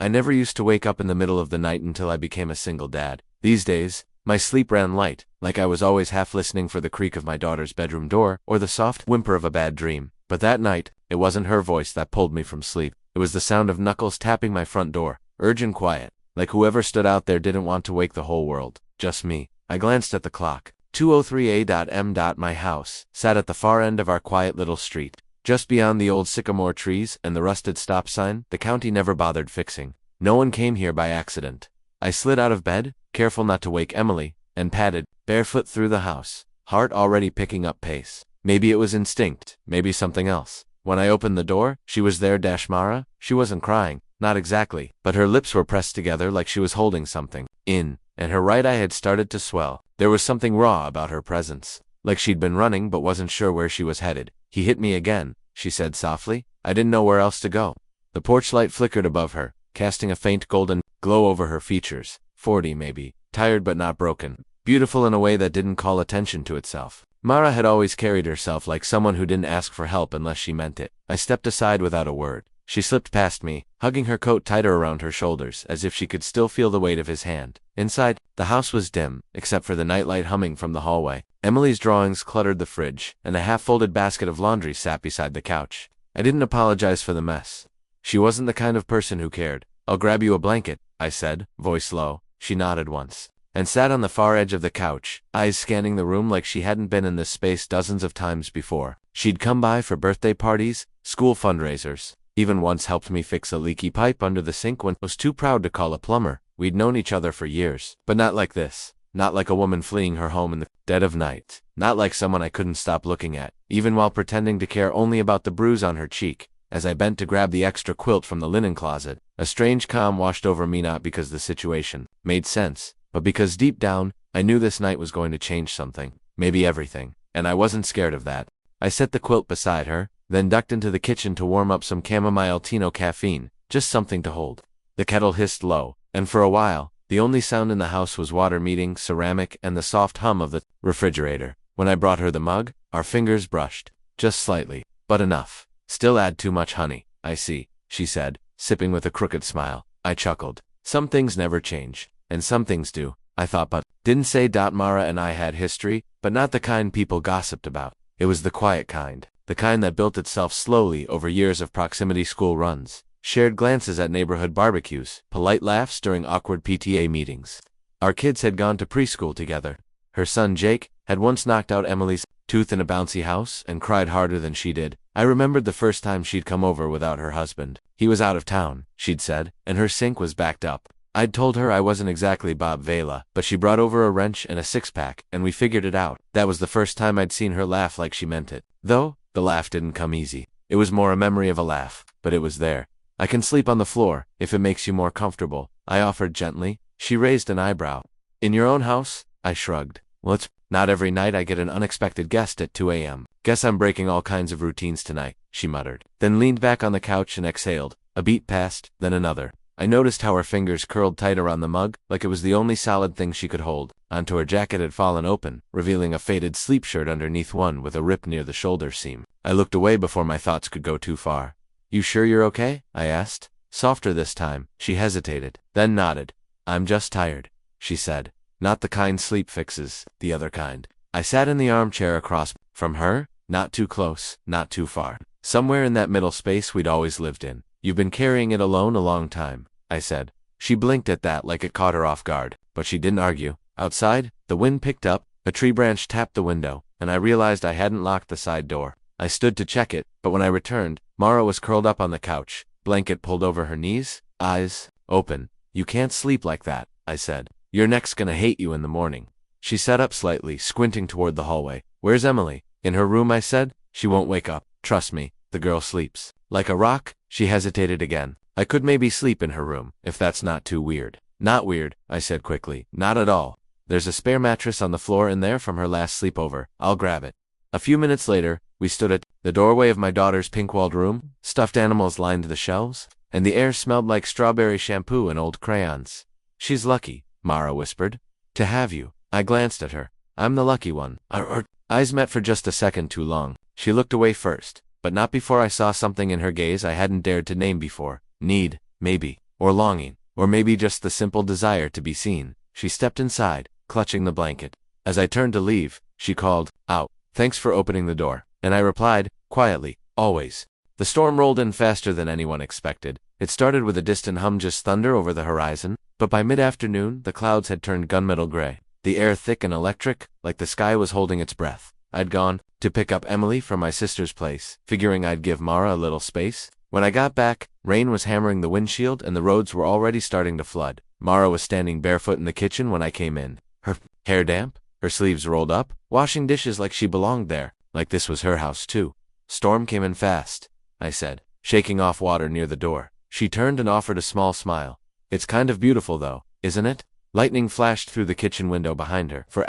I never used to wake up in the middle of the night until I became a single dad. These days, my sleep ran light, like I was always half listening for the creak of my daughter's bedroom door or the soft whimper of a bad dream. But that night, it wasn't her voice that pulled me from sleep. It was the sound of knuckles tapping my front door, urgent quiet, like whoever stood out there didn't want to wake the whole world, just me. I glanced at the clock. 2:03 a.m. My house sat at the far end of our quiet little street, just beyond the old sycamore trees and the rusted stop sign the county never bothered fixing. No one came here by accident. I slid out of bed, careful not to wake Emily, and padded, barefoot through the house, heart already picking up pace. Maybe it was instinct, maybe something else. When I opened the door, she was there. Mara. She wasn't crying, not exactly, but her lips were pressed together like she was holding something in, and her right eye had started to swell. There was something raw about her presence, like she'd been running but wasn't sure where she was headed. He hit me again, she said softly. I didn't know where else to go. The porch light flickered above her, casting a faint golden glow over her features. 40 maybe, tired but not broken, beautiful in a way that didn't call attention to itself. Mara had always carried herself like someone who didn't ask for help unless she meant it. I stepped aside without a word. She slipped past me, hugging her coat tighter around her shoulders as if she could still feel the weight of his hand. Inside, the house was dim, except for the nightlight humming from the hallway. Emily's drawings cluttered the fridge, and a half-folded basket of laundry sat beside the couch. I didn't apologize for the mess. She wasn't the kind of person who cared. I'll grab you a blanket, I said, voice low. She nodded once, and sat on the far edge of the couch, eyes scanning the room like she hadn't been in this space dozens of times before. She'd come by for birthday parties, school fundraisers, even once helped me fix a leaky pipe under the sink when I was too proud to call a plumber. We'd known each other for years, but not like this. Not like a woman fleeing her home in the dead of night. Not like someone I couldn't stop looking at, even while pretending to care only about the bruise on her cheek. As I bent to grab the extra quilt from the linen closet, a strange calm washed over me, not because the situation made sense, but because deep down, I knew this night was going to change something, maybe everything, and I wasn't scared of that. I set the quilt beside her, then ducked into the kitchen to warm up some chamomile Tino caffeine, just something to hold. The kettle hissed low, and for a while, the only sound in the house was water meeting ceramic and the soft hum of the refrigerator. When I brought her the mug, our fingers brushed, just slightly, but enough. Still add too much honey, I see, she said, sipping with a crooked smile. I chuckled. Some things never change, and some things do, I thought, but didn't say. Mara and I had history, but not the kind people gossiped about. It was the quiet kind, the kind that built itself slowly over years of proximity school runs, shared glances at neighborhood barbecues, polite laughs during awkward PTA meetings. Our kids had gone to preschool together. Her son Jake had once knocked out Emily's tooth in a bouncy house and cried harder than she did. I remembered the first time she'd come over without her husband. He was out of town, she'd said, and her sink was backed up. I'd told her I wasn't exactly Bob Vela, but she brought over a wrench and a six-pack, and we figured it out. That was the first time I'd seen her laugh like she meant it. Though, the laugh didn't come easy. It was more a memory of a laugh, but it was there. I can sleep on the floor, if it makes you more comfortable, I offered gently. She raised an eyebrow. In your own house? I shrugged. Well, it's not every night I get an unexpected guest at 2 a.m. Guess I'm breaking all kinds of routines tonight, she muttered, then leaned back on the couch and exhaled. A beat passed, then another. I noticed how her fingers curled tight around the mug, like it was the only solid thing she could hold. Onto her jacket had fallen open, revealing a faded sleep shirt underneath one with a rip near the shoulder seam. I looked away before my thoughts could go too far. You sure you're okay? I asked. Softer this time. She hesitated, then nodded. I'm just tired, she said. Not the kind sleep fixes, the other kind. I sat in the armchair across from her, not too close, not too far. Somewhere in that middle space we'd always lived in. You've been carrying it alone a long time, I said. She blinked at that like it caught her off guard, but she didn't argue. Outside, the wind picked up, a tree branch tapped the window, and I realized I hadn't locked the side door. I stood to check it, but when I returned, Mara was curled up on the couch, blanket pulled over her knees, eyes open. You can't sleep like that, I said. Your neck's gonna hate you in the morning. She sat up slightly, squinting toward the hallway. Where's Emily? In her room, I said. She won't wake up. Trust me, the girl sleeps like a rock. She hesitated again. I could maybe sleep in her room, if that's not too weird. Not weird, I said quickly. Not at all. There's a spare mattress on the floor in there from her last sleepover. I'll grab it. A few minutes later, we stood at the doorway of my daughter's pink-walled room. Stuffed animals lined the shelves, and the air smelled like strawberry shampoo and old crayons. She's lucky, Mara whispered, to have you. I glanced at her. I'm the lucky one. Our eyes met for just a second too long. She looked away first, but not before I saw something in her gaze I hadn't dared to name before. Need, maybe. or longing, or maybe just the simple desire to be seen. She stepped inside, clutching the blanket. As I turned to leave, she called out, "Thanks for opening the door." And I replied, quietly, "Always." The storm rolled in faster than anyone expected. It started with a distant hum, just thunder over the horizon, but by mid-afternoon, the clouds had turned gunmetal gray, the air thick and electric, like the sky was holding its breath. I'd gone to pick up Emily from my sister's place, figuring I'd give Mara a little space. When I got back, rain was hammering the windshield and the roads were already starting to flood. Mara was standing barefoot in the kitchen when I came in, her hair damp, her sleeves rolled up, washing dishes like she belonged there, like this was her house too. "Storm came in fast," I said, shaking off water near the door. She turned and offered a small smile. "It's kind of beautiful though, isn't it?" Lightning flashed through the kitchen window behind her. For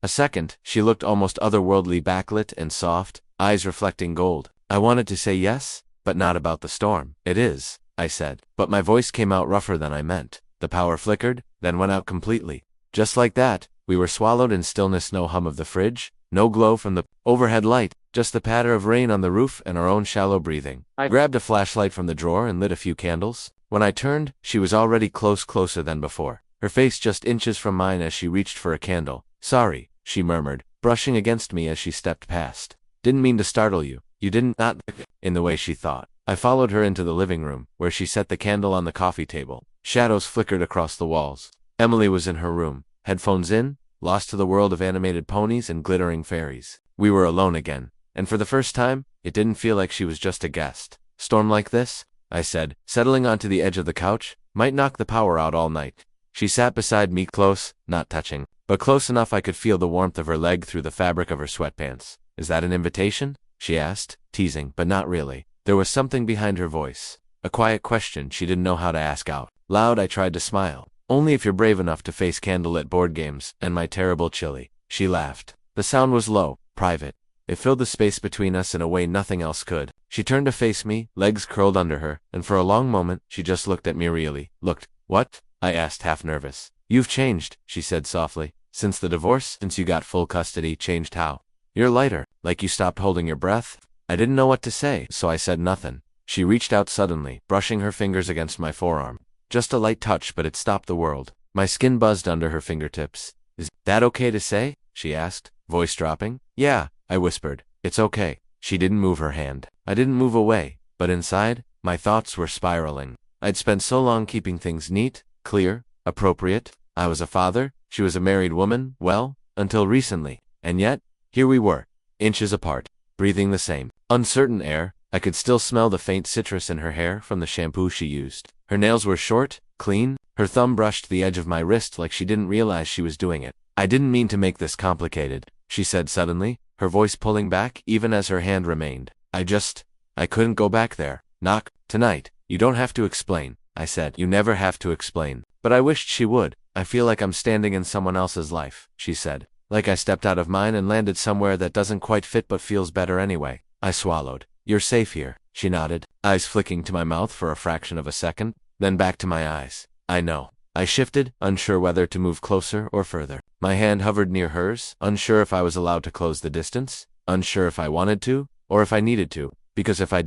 a second, she looked almost otherworldly, backlit and soft, eyes reflecting gold. I wanted to say yes, but not about the storm. "It is," I said, but my voice came out rougher than I meant. The power flickered, then went out completely. Just like that, we were swallowed in stillness. No hum of the fridge, no glow from the overhead light, just the patter of rain on the roof and our own shallow breathing. I grabbed a flashlight from the drawer and lit a few candles. When I turned, she was already closer than before, her face just inches from mine as she reached for a candle. "Sorry," she murmured, brushing against me as she stepped past. "Didn't mean to startle you. You didn't not," in the way she thought. I followed her into the living room, where she set the candle on the coffee table. Shadows flickered across the walls. Emily was in her room, headphones in, lost to the world of animated ponies and glittering fairies. We were alone again, and for the first time, it didn't feel like she was just a guest. "Storm like this," I said, settling onto the edge of the couch, "might knock the power out all night." She sat beside me, close, not touching, but close enough I could feel the warmth of her leg through the fabric of her sweatpants. "Is that an invitation?" she asked, teasing, but not really. There was something behind her voice, a quiet question she didn't know how to ask out loud. I tried to smile. "Only if you're brave enough to face candlelit board games and my terrible chili." She laughed. The sound was low, private. It filled the space between us in a way nothing else could. She turned to face me, legs curled under her, and for a long moment, she just looked at me really. "Looked, what?" I asked, half nervous. "You've changed," she said softly. "Since the divorce, since you got full custody." "Changed how?" "You're lighter, like you stopped holding your breath." I didn't know what to say, so I said nothing. She reached out suddenly, brushing her fingers against my forearm. Just a light touch, but it stopped the world. My skin buzzed under her fingertips. "Is that okay to say?" she asked, voice dropping. "Yeah," I whispered. "It's okay." She didn't move her hand. I didn't move away, but inside, my thoughts were spiraling. I'd spent so long keeping things neat, clear, appropriate. I was a father, she was a married woman, well, until recently. And yet, here we were, inches apart, breathing the same uncertain air. I could still smell the faint citrus in her hair from the shampoo she used. Her nails were short, clean. Her thumb brushed the edge of my wrist like she didn't realize she was doing it. "I didn't mean to make this complicated," she said suddenly, her voice pulling back even as her hand remained. I couldn't go back there. "Knock, tonight. You don't have to explain," I said. "You never have to explain." But I wished she would. "I feel like I'm standing in someone else's life," she said. "Like I stepped out of mine and landed somewhere that doesn't quite fit but feels better anyway." I swallowed. "You're safe here," she nodded, eyes flicking to my mouth for a fraction of a second, then back to my eyes. "I know." I shifted, unsure whether to move closer or further. My hand hovered near hers, unsure if I was allowed to close the distance, unsure if I wanted to, or if I needed to, because if I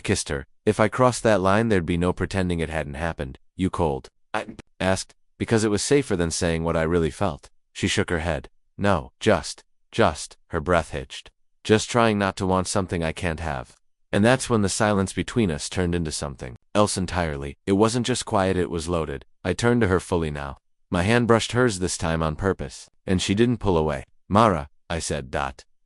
kissed her, if I crossed that line there'd be no pretending it hadn't happened. "You cold?" I asked, because it was safer than saying what I really felt. She shook her head. "No, just, her breath hitched. Just trying not to want something I can't have." And that's when the silence between us turned into something else entirely. It wasn't just quiet, it was loaded. I turned to her fully now. My hand brushed hers this time on purpose, and she didn't pull away. "Mara," I said.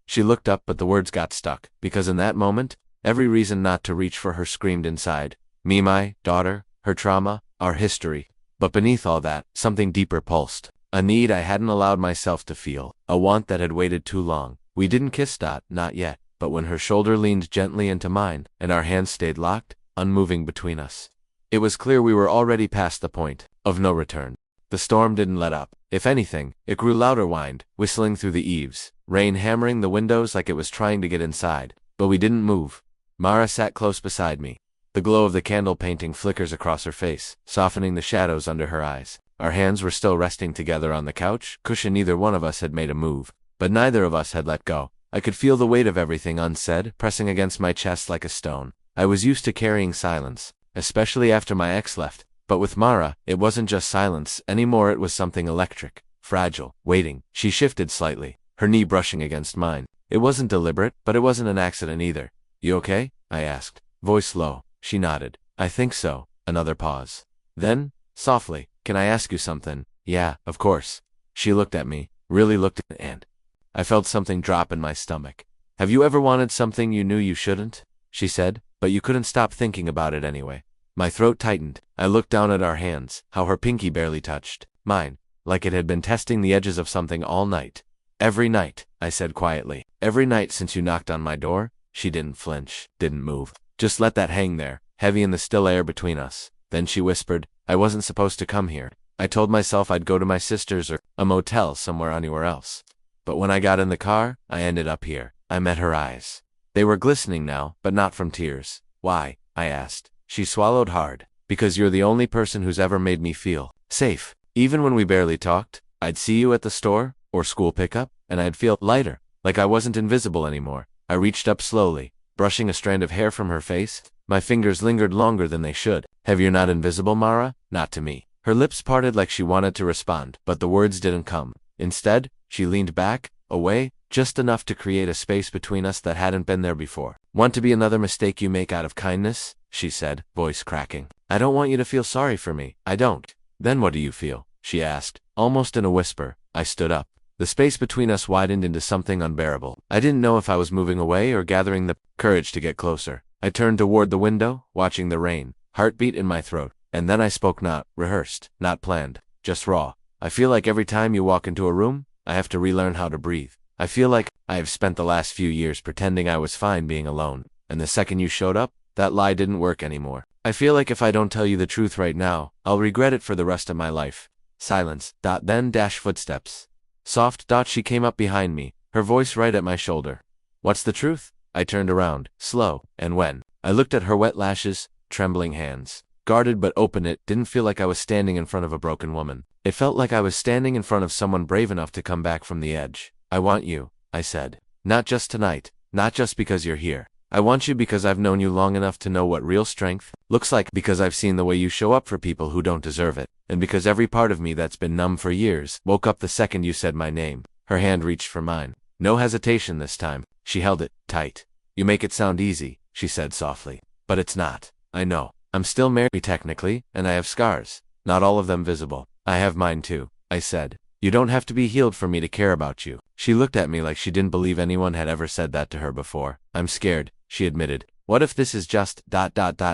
She looked up, but the words got stuck, because in that moment, every reason not to reach for her screamed inside. Me, my daughter, her trauma, our history. But beneath all that, something deeper pulsed. A need I hadn't allowed myself to feel, a want that had waited too long. We didn't kiss, not yet, but when her shoulder leaned gently into mine, and our hands stayed locked, unmoving between us, it was clear we were already past the point of no return. The storm didn't let up. If anything, it grew louder, whined, whistling through the eaves, rain hammering the windows like it was trying to get inside. But we didn't move. Mara sat close beside me. The glow of the candle painting flickers across her face, softening the shadows under her eyes. Our hands were still resting together on the couch cushion. Neither one of us had made a move, but neither of us had let go. I could feel the weight of everything unsaid pressing against my chest like a stone. I was used to carrying silence, especially after my ex left, But with Mara, it wasn't just silence anymore, it was something electric, fragile, waiting. She shifted slightly, her knee brushing against mine. It wasn't deliberate, but it wasn't an accident either. You okay? I asked, voice low. She nodded. I think so. Another pause. Then, softly, can I ask you something? Yeah, of course. She looked at me, really looked at me, and I felt something drop in my stomach. Have you ever wanted something you knew you shouldn't? She said, but you couldn't stop thinking about it anyway. My throat tightened. I looked down at our hands, how her pinky barely touched mine, like it had been testing the edges of something all night. Every night, I said quietly. Every night since you knocked on my door. She didn't flinch, didn't move. Just let that hang there, heavy in the still air between us. Then she whispered, I wasn't supposed to come here. I told myself I'd go to my sister's or a motel somewhere anywhere else. But when I got in the car, I ended up here. I met her eyes. They were glistening now, but not from tears. Why? I asked. She swallowed hard. Because you're the only person who's ever made me feel safe. Even when we barely talked, I'd see you at the store or school pickup, and I'd feel lighter, like I wasn't invisible anymore. I reached up slowly, brushing a strand of hair from her face. My fingers lingered longer than they should. Have you not invisible, Mara? Not to me. Her lips parted like she wanted to respond, but the words didn't come. Instead, she leaned back, away, just enough to create a space between us that hadn't been there before. Want to be another mistake you make out of kindness? She said, voice cracking. I don't want you to feel sorry for me. I don't. Then what do you feel? She asked, almost in a whisper. I stood up. The space between us widened into something unbearable. I didn't know if I was moving away or gathering the courage to get closer. I turned toward the window, watching the rain, heartbeat in my throat. And then I spoke, not rehearsed, not planned, just raw. I feel like every time you walk into a room, I have to relearn how to breathe. I feel like I have spent the last few years pretending I was fine being alone. And the second you showed up, that lie didn't work anymore. I feel like if I don't tell you the truth right now, I'll regret it for the rest of my life. Silence. Then footsteps. Soft. She came up behind me, her voice right at my shoulder. What's the truth? I turned around, slow, and when I looked at her wet lashes, trembling hands, guarded but open, it didn't feel like I was standing in front of a broken woman. It felt like I was standing in front of someone brave enough to come back from the edge. I want you, I said. Not just tonight, not just because you're here. I want you because I've known you long enough to know what real strength looks like, because I've seen the way you show up for people who don't deserve it, and because every part of me that's been numb for years woke up the second you said my name. Her hand reached for mine. No hesitation this time. She held it tight. You make it sound easy, she said softly. But it's not. I know. I'm still married technically, and I have scars. Not all of them visible. I have mine too, I said. You don't have to be healed for me to care about you. She looked at me like she didn't believe anyone had ever said that to her before. I'm scared, she admitted. What if this is just ...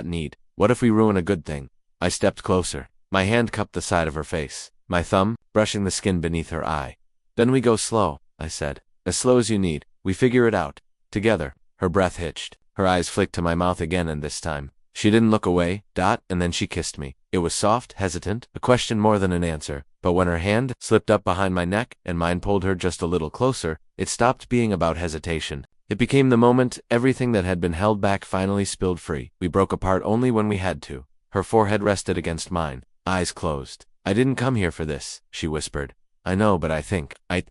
need? What if we ruin a good thing? I stepped closer. My hand cupped the side of her face, my thumb brushing the skin beneath her eye. Then we go slow, I said. As slow as you need. We figure it out. Together. Her breath hitched. Her eyes flicked to my mouth again, and this time she didn't look away. And then she kissed me. It was soft, hesitant, a question more than an answer. But when her hand slipped up behind my neck and mine pulled her just a little closer, it stopped being about hesitation. It became the moment everything that had been held back finally spilled free. We broke apart only when we had to. Her forehead rested against mine, eyes closed. I didn't come here for this, she whispered. I know, but I think I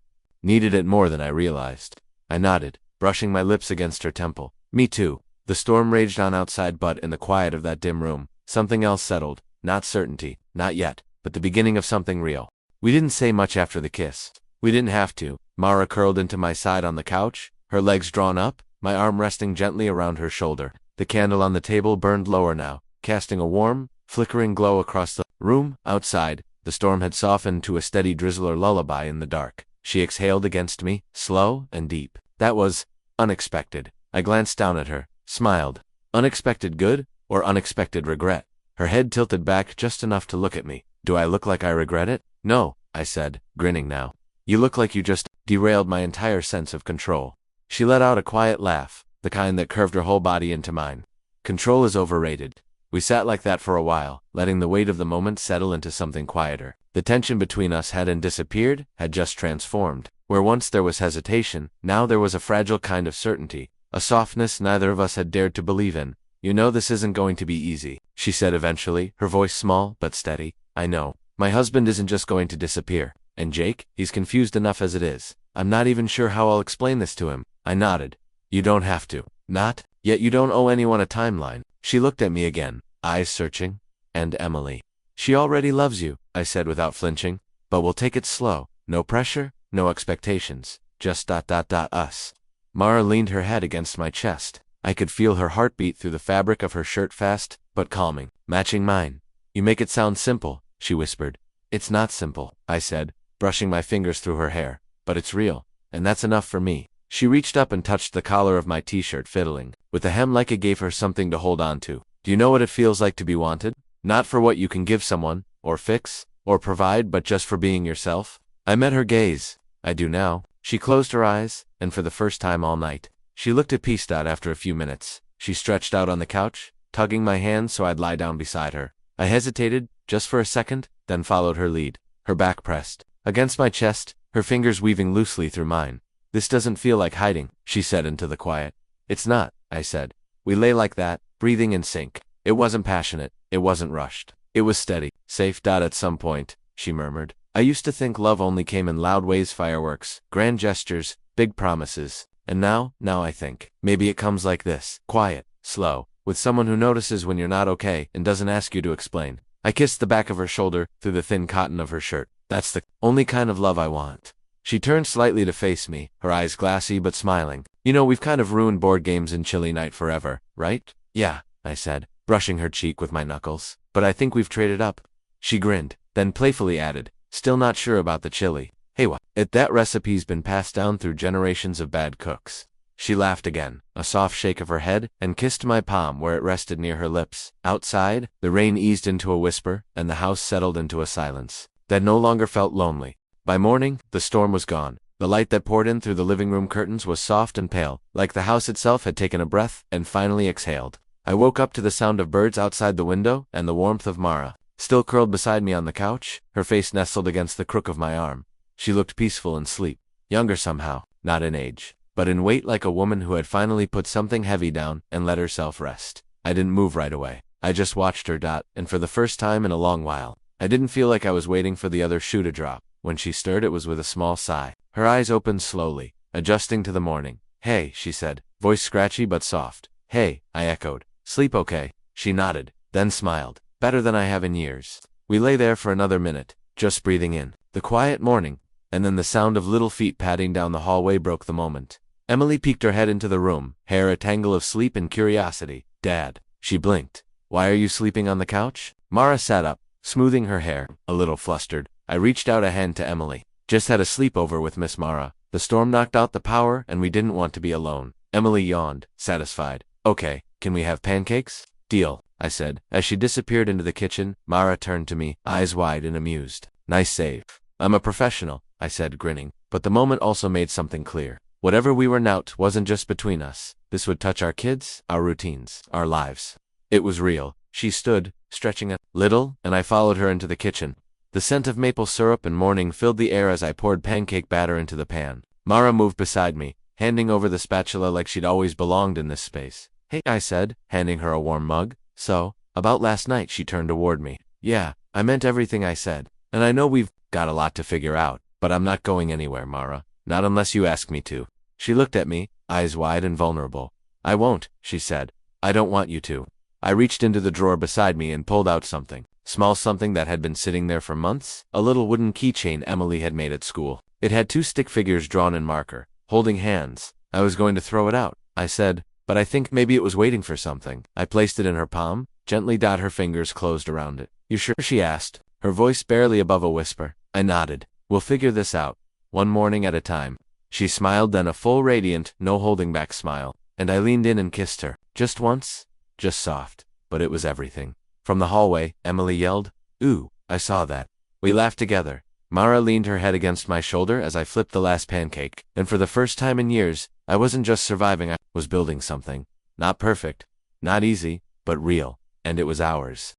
needed it more than I realized. I nodded, brushing my lips against her temple. Me too. The storm raged on outside, but in the quiet of that dim room, something else settled. Not certainty, not yet, but the beginning of something real. We didn't say much after the kiss. We didn't have to. Mara curled into my side on the couch, her legs drawn up, my arm resting gently around her shoulder. The candle on the table burned lower now, casting a warm, flickering glow across the room. Outside, the storm had softened to a steady drizzle or lullaby in the dark. She exhaled against me, slow and deep. That was unexpected. I glanced down at her, smiled. Unexpected good, or unexpected regret? Her head tilted back just enough to look at me. Do I look like I regret it? No, I said, grinning now. You look like you just derailed my entire sense of control. She let out a quiet laugh, the kind that curved her whole body into mine. Control is overrated. We sat like that for a while, letting the weight of the moment settle into something quieter. The tension between us hadn't disappeared, had just transformed. Where once there was hesitation, now there was a fragile kind of certainty, a softness neither of us had dared to believe in. You know this isn't going to be easy, she said eventually, her voice small but steady. I know. My husband isn't just going to disappear. And Jake, he's confused enough as it is. I'm not even sure how I'll explain this to him. I nodded. You don't have to. Not? Yet you don't owe anyone a timeline. She looked at me again, eyes searching. And Emily. She already loves you, I said without flinching. But we'll take it slow. No pressure, no expectations. Just us. Mara leaned her head against my chest. I could feel her heartbeat through the fabric of her shirt, fast, but calming, matching mine. You make it sound simple, she whispered. It's not simple, I said, brushing my fingers through her hair. But it's real, and that's enough for me. She reached up and touched the collar of my t-shirt, fiddling with the hem like it gave her something to hold on to. Do you know what it feels like to be wanted? Not for what you can give someone, or fix, or provide, but just for being yourself? I met her gaze. I do now. She closed her eyes, and for the first time all night, she looked at peace. After a few minutes, she stretched out on the couch, tugging my hand so I'd lie down beside her. I hesitated, just for a second, then followed her lead, her back pressed against my chest, her fingers weaving loosely through mine. This doesn't feel like hiding, she said into the quiet. It's not, I said. We lay like that, breathing in sync. It wasn't passionate, it wasn't rushed. It was steady, safe. At some point, she murmured, I used to think love only came in loud ways, fireworks, grand gestures, big promises. And now I think, maybe it comes like this, quiet, slow, with someone who notices when you're not okay and doesn't ask you to explain. I kissed the back of her shoulder, through the thin cotton of her shirt. That's the only kind of love I want. She turned slightly to face me, her eyes glassy but smiling. You know, we've kind of ruined board games and chilly night forever, right? Yeah, I said, brushing her cheek with my knuckles. But I think we've traded up. She grinned, then playfully added, still not sure about the chili. Hey, what? That recipe's been passed down through generations of bad cooks. She laughed again, a soft shake of her head, and kissed my palm where it rested near her lips. Outside, the rain eased into a whisper, and the house settled into a silence that no longer felt lonely. By morning, the storm was gone. The light that poured in through the living room curtains was soft and pale, like the house itself had taken a breath and finally exhaled. I woke up to the sound of birds outside the window and the warmth of Mara, still curled beside me on the couch, her face nestled against the crook of my arm. She looked peaceful in sleep, younger somehow, not in age, but in weight, like a woman who had finally put something heavy down and let herself rest. I didn't move right away. I just watched her. And for the first time in a long while, I didn't feel like I was waiting for the other shoe to drop. When she stirred, it was with a small sigh. Her eyes opened slowly, adjusting to the morning. Hey, she said, voice scratchy but soft. Hey, I echoed. Sleep okay? She nodded, then smiled. Better than I have in years. We lay there for another minute, just breathing in the quiet morning, and then the sound of little feet padding down the hallway broke the moment. Emily peeked her head into the room, hair a tangle of sleep and curiosity. Dad. She blinked. Why are you sleeping on the couch? Mara sat up, smoothing her hair, a little flustered. I reached out a hand to Emily. Just had a sleepover with Miss Mara. The storm knocked out the power and we didn't want to be alone. Emily yawned, satisfied. Okay, can we have pancakes? Deal, I said. As she disappeared into the kitchen, Mara turned to me, eyes wide and amused. Nice save. I'm a professional, I said, grinning. But the moment also made something clear. Whatever we were now wasn't just between us. This would touch our kids, our routines, our lives. It was real. She stood, stretching a little, and I followed her into the kitchen. The scent of maple syrup and morning filled the air as I poured pancake batter into the pan. Mara moved beside me, handing over the spatula like she'd always belonged in this space. Hey, I said, handing her a warm mug. So, about last night, she turned toward me. Yeah, I meant everything I said. And I know we've got a lot to figure out, but I'm not going anywhere, Mara. Not unless you ask me to. She looked at me, eyes wide and vulnerable. I won't, she said. I don't want you to. I reached into the drawer beside me and pulled out something. Small something that had been sitting there for months, a little wooden keychain Emily had made at school. It had 2 stick figures drawn in marker, holding hands. I was going to throw it out, I said, but I think maybe it was waiting for something. I placed it in her palm, gently. Her fingers closed around it. You sure? She asked, her voice barely above a whisper. I nodded. We'll figure this out, one morning at a time. She smiled, then a full, radiant, no holding back smile, and I leaned in and kissed her. Just once, just soft, but it was everything. From the hallway, Emily yelled, "Ooh, I saw that." We laughed together. Mara leaned her head against my shoulder as I flipped the last pancake, and for the first time in years, I wasn't just surviving, I was building something. Not perfect, not easy, but real, and it was ours.